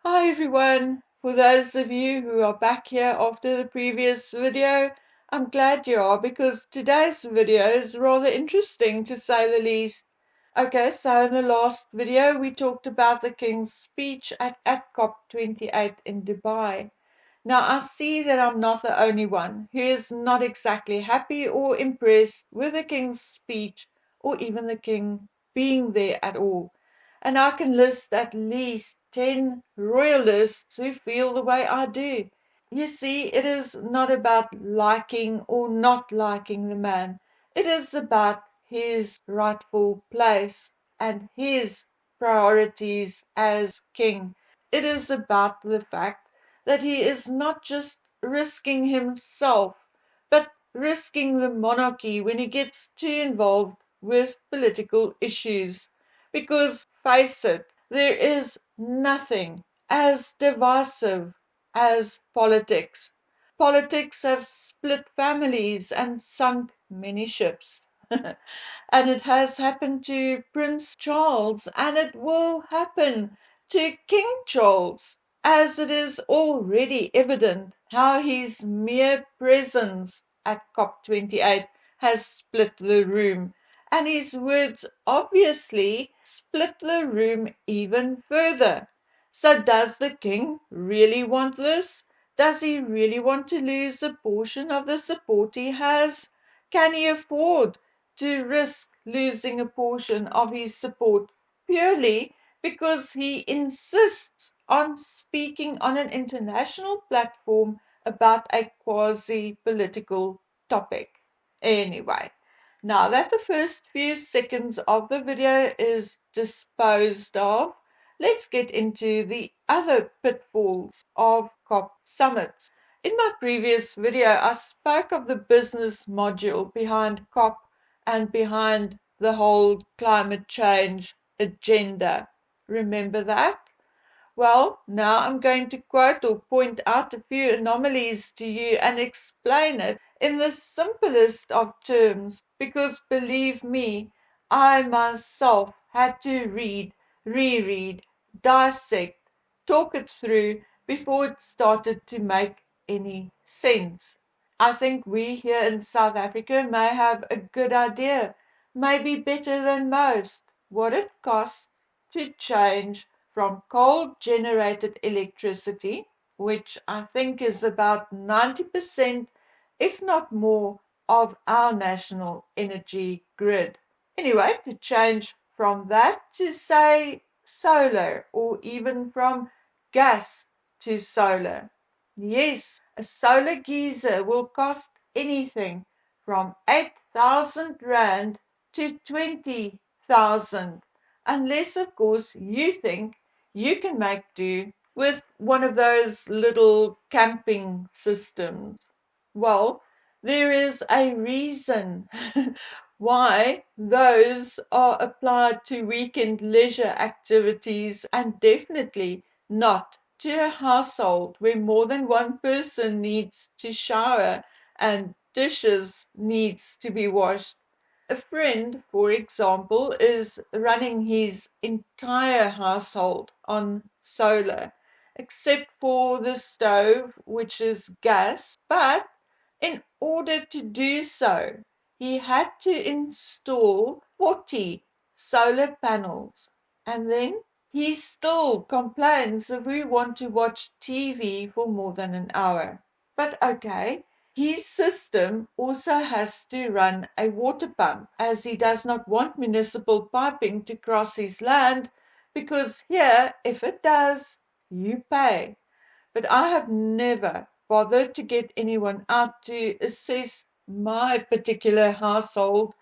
Hi everyone! For those of you who are back here after the previous video, I'm glad you are because today's video is rather interesting to say the least. Okay, so in the last video we talked about the King's speech at COP28 in Dubai. Now I see that I'm not the only one who is not exactly happy or impressed with the King's speech or even the King being there at all. And I can list at least 10 royalists who feel the way I do. You see, it is not about liking or not liking the man. It is about his rightful place and his priorities as king. It is about the fact that he is not just risking himself, but risking the monarchy when he gets too involved with political issues. Because, face it, there is nothing as divisive as politics. Politics have split families and sunk many ships. And it has happened to Prince Charles, and it will happen to King Charles, as it is already evident how his mere presence at COP28 has split the room, and his words obviously split the room even further. So, does the king really want this? Does he really want to lose a portion of the support he has? Can he afford to risk losing a portion of his support purely because he insists on speaking on an international platform about a quasi political topic? Anyway, now that the first few seconds of the video is disposed of, let's get into the other pitfalls of COP summits. In my previous video, I spoke of the business module behind COP and behind the whole climate change agenda. Remember that? Well, now I'm going to quote or point out a few anomalies to you and explain it in the simplest of terms because believe me, I myself had to read, reread, dissect, talk it through before it started to make any sense. I think we here in South Africa may have a good idea, maybe better than most, what it costs to change from coal-generated electricity, which I think is about 90%, if not more, of our national energy grid. Anyway, to change from that to, say, solar, or even from gas to solar. Yes, a solar geyser will cost anything from 8,000 Rand to 20,000, unless, of course, you think you can make do with one of those little camping systems. Well, there is a reason why those are applied to weekend leisure activities and definitely not to a household where more than one person needs to shower and dishes needs to be washed. A friend, for example, is running his entire household on solar, except for the stove, which is gas. But in order to do so, he had to install 40 solar panels. And then he still complains if we want to watch TV for more than an hour. But okay, his system also has to run a water pump as he does not want municipal piping to cross his land because here, if it does, you pay. But I have never bothered to get anyone out to assess my particular household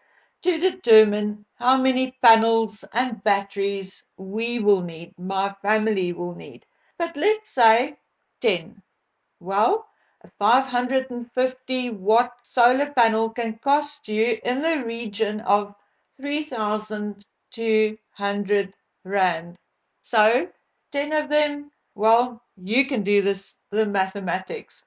to determine how many panels and batteries we will need, my family will need. But let's say 10. Well, a 550-watt solar panel can cost you in the region of 3,200 Rand. So, 10 of them, well, you can do the mathematics.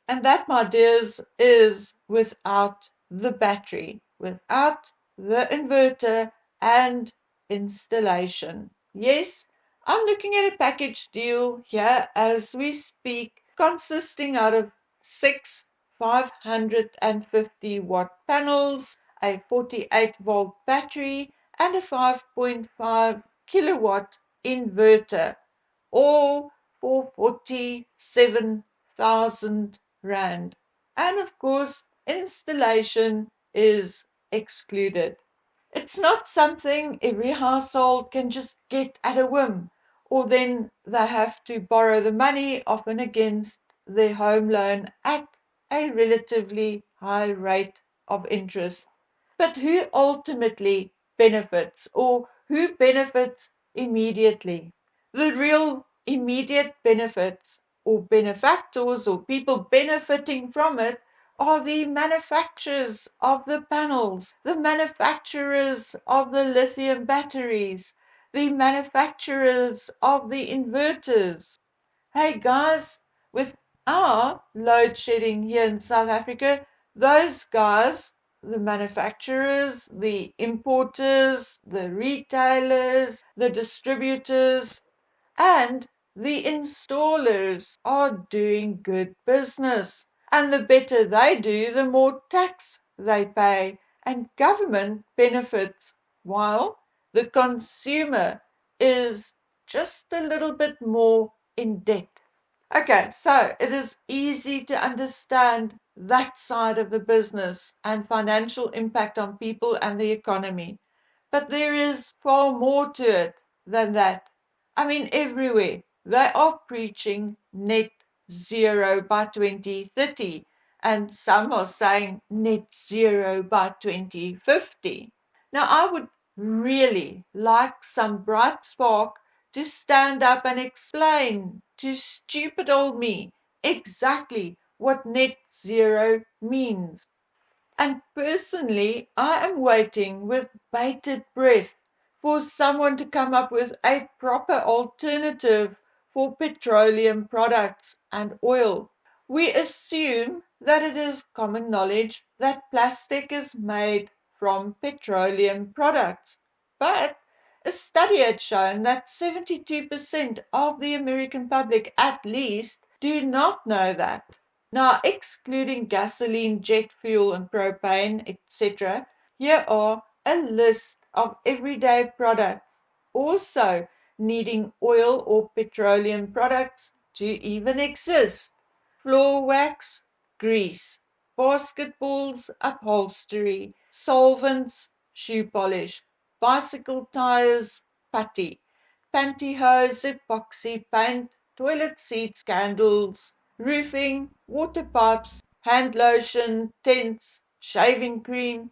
And that, my dears, is without the battery, without the inverter and installation. Yes, I'm looking at a package deal here as we speak, consisting out of 6 550-watt panels, a 48-volt battery, and a 5.5 kilowatt inverter, all for 47,000 Rand. And of course, installation is excluded. It's not something every household can just get at a whim, or then they have to borrow the money, often against their home loan at a relatively high rate of interest. But who ultimately benefits, or who benefits immediately? The real immediate benefits, or benefactors, or people benefiting from it, are the manufacturers of the panels, the manufacturers of the lithium batteries, the manufacturers of the inverters. Hey guys, with our load shedding here in South Africa, those guys, the manufacturers, the importers, the retailers, the distributors, and the installers are doing good business. And the better they do, the more tax they pay, and government benefits, while the consumer is just a little bit more in debt. Okay, so it is easy to understand that side of the business and financial impact on people and the economy. But there is far more to it than that. I mean, everywhere they are preaching net zero by 2030, and some are saying net zero by 2050. Now, I would really like some bright spark to stand up and explain to stupid old me exactly what net zero means. And personally, I am waiting with bated breath for someone to come up with a proper alternative for petroleum products and oil. We assume that it is common knowledge that plastic is made from petroleum products. But a study had shown that 72% of the American public, at least, do not know that. Now, excluding gasoline, jet fuel, and propane, etc., here are a list of everyday products also needing oil or petroleum products to even exist: floor wax, grease, basketballs, upholstery, solvents, shoe polish, bicycle tires, putty, pantyhose, epoxy paint, toilet seats, candles, roofing, water pipes, hand lotion, tents, shaving cream.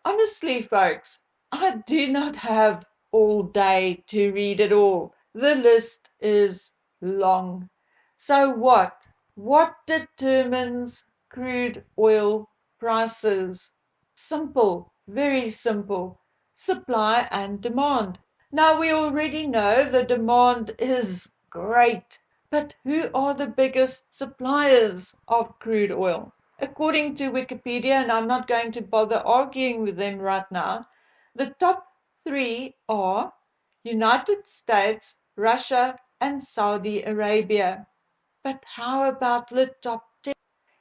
Honestly, folks, I do not have all day to read it all. The list is long. So what? What determines crude oil prices? Simple, very simple. Supply and demand. Now we already know the demand is great, but who are the biggest suppliers of crude oil? According to Wikipedia, and I'm not going to bother arguing with them right now, the top three are United States, Russia, and Saudi Arabia. But how about the top 10?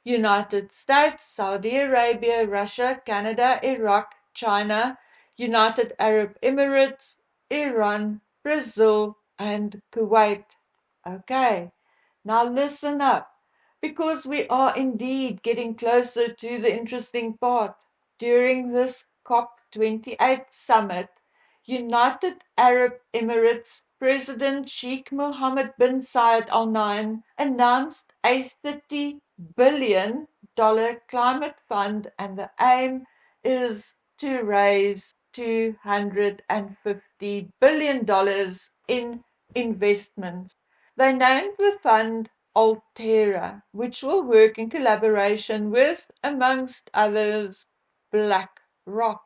United States, Saudi Arabia, Russia, Canada, Iraq, China, United Arab Emirates, Iran, Brazil, and Kuwait. Okay, now listen up, because we are indeed getting closer to the interesting part. During this COP28 summit, United Arab Emirates President Sheikh Mohammed bin Zayed Al Nahyan announced a $30 billion climate fund, and the aim is to raise $250 billion in investments. They named the fund Altera, which will work in collaboration with, amongst others, BlackRock.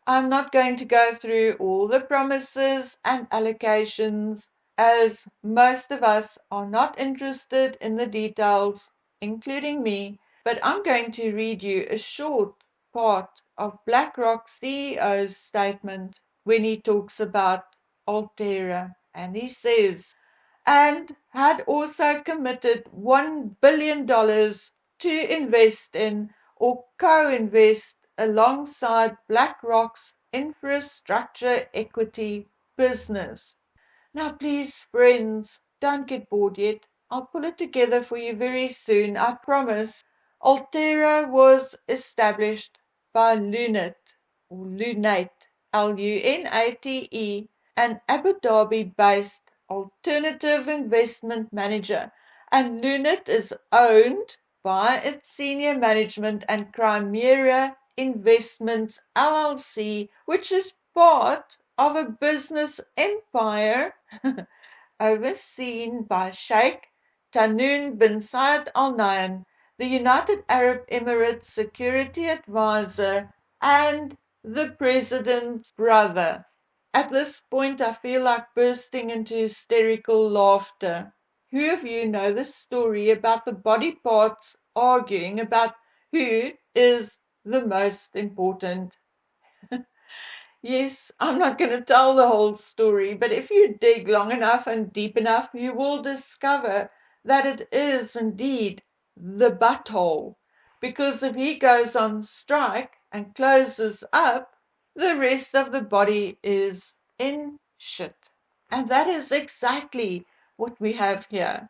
I'm not going to go through all the promises and allocations, as most of us are not interested in the details, including me, but I'm going to read you a short part of BlackRock CEO's statement when he talks about Altera. And he says, and had also committed $1 billion to invest in or co-invest alongside BlackRock's infrastructure equity business. Now, please, friends, don't get bored yet. I'll pull it together for you very soon, I promise. Altera was established by Lunate, Lunate, an Abu Dhabi-based alternative investment manager, and Lunate is owned by its senior management and Chimera Investments LLC, which is part of a business empire overseen by Sheikh Tahnoon bin Said Al Nahyan, the United Arab Emirates security advisor and the president's brother. At this point, I feel like bursting into hysterical laughter. Who of you know the story about the body parts arguing about who is the most important? Yes, I'm not going to tell the whole story, but if you dig long enough and deep enough, you will discover that it is indeed the butthole. Because if he goes on strike and closes up, the rest of the body is in shit. And that is exactly what we have here.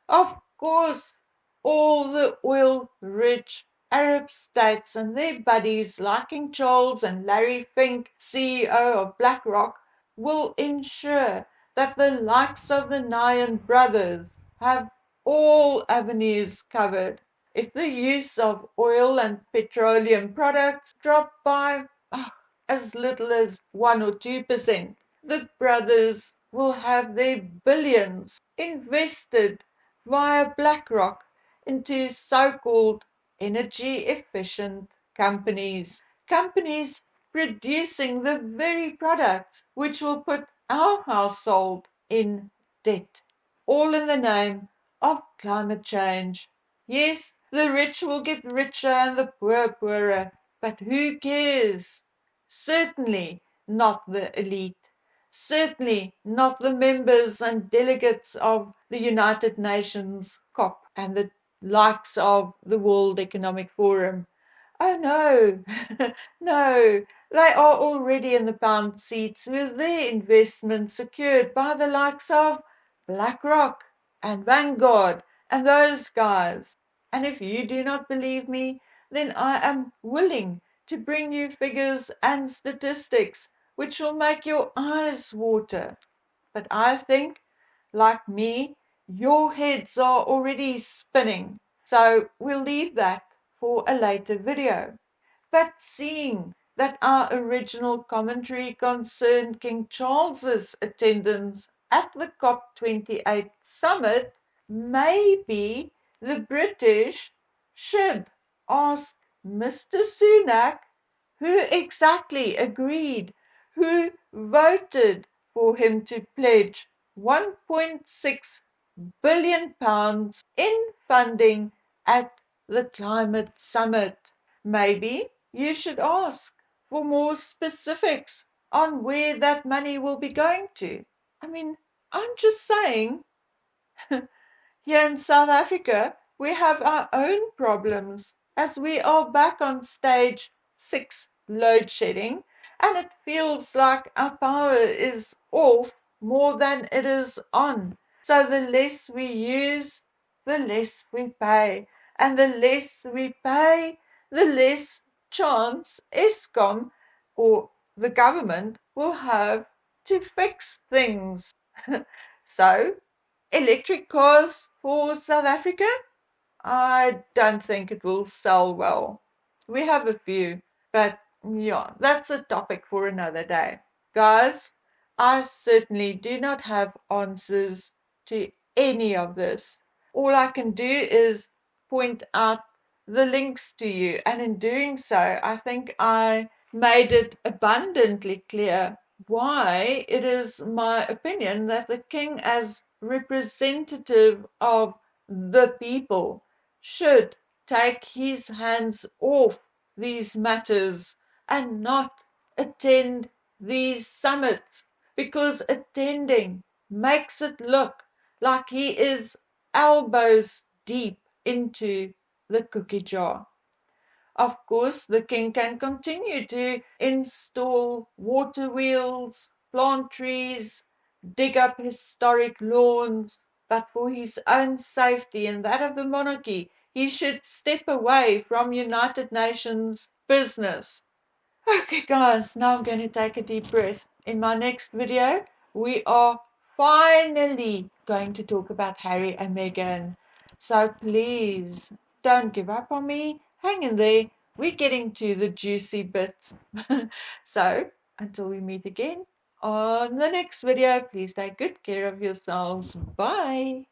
Of course, all the oil-rich Arab states and their buddies like King Charles and Larry Fink, CEO of BlackRock, will ensure that the likes of the Nyan brothers have all avenues covered. If the use of oil and petroleum products drop by as little as 1 or 2%, the brothers will have their billions invested via BlackRock into so-called energy-efficient companies. Companies producing the very products which will put our household in debt, all in the name of climate change. Yes, the rich will get richer and the poor poorer, but who cares? Certainly not the elite. Certainly not the members and delegates of the United Nations COP and the likes of the World Economic Forum. Oh no, no, they are already in the pound seats with their investments secured by the likes of BlackRock and Vanguard and those guys. And if you do not believe me, then I am willing to bring you figures and statistics which will make your eyes water. But I think, like me, your heads are already spinning. So we'll leave that for a later video. But seeing that our original commentary concerned King Charles's attendance at the COP28 summit, maybe the British should ask Mr. Sunak who exactly agreed, who voted for him to pledge £1.6 billion in funding at the climate summit. Maybe you should ask for more specifics on where that money will be going to. I mean, I'm just saying, here in South Africa, we have our own problems as we are back on stage 6 load shedding, and it feels like our power is off more than it is on. So the less we use, the less we pay. And the less we pay, the less chance Eskom or the government will have to fix things. So electric cars for South Africa? I don't think it will sell well. We have a few, but yeah, that's a topic for another day. Guys, I certainly do not have answers to any of this. All I can do is point out the links to you, and in doing so, I think I made it abundantly clear why it is my opinion that the king, as representative of the people, should take his hands off these matters and not attend these summits, because attending makes it look like he is elbows deep into the cookie jar. Of course, the king can continue to install water wheels, plant trees, dig up historic lawns, but for his own safety and that of the monarchy, he should step away from United Nations business. Okay, guys, now I'm going to take a deep breath. In my next video, we are finally going to talk about Harry and Meghan. So please don't give up on me. Hang in there. We're getting to the juicy bits. So until we meet again on the next video, please take good care of yourselves. Bye.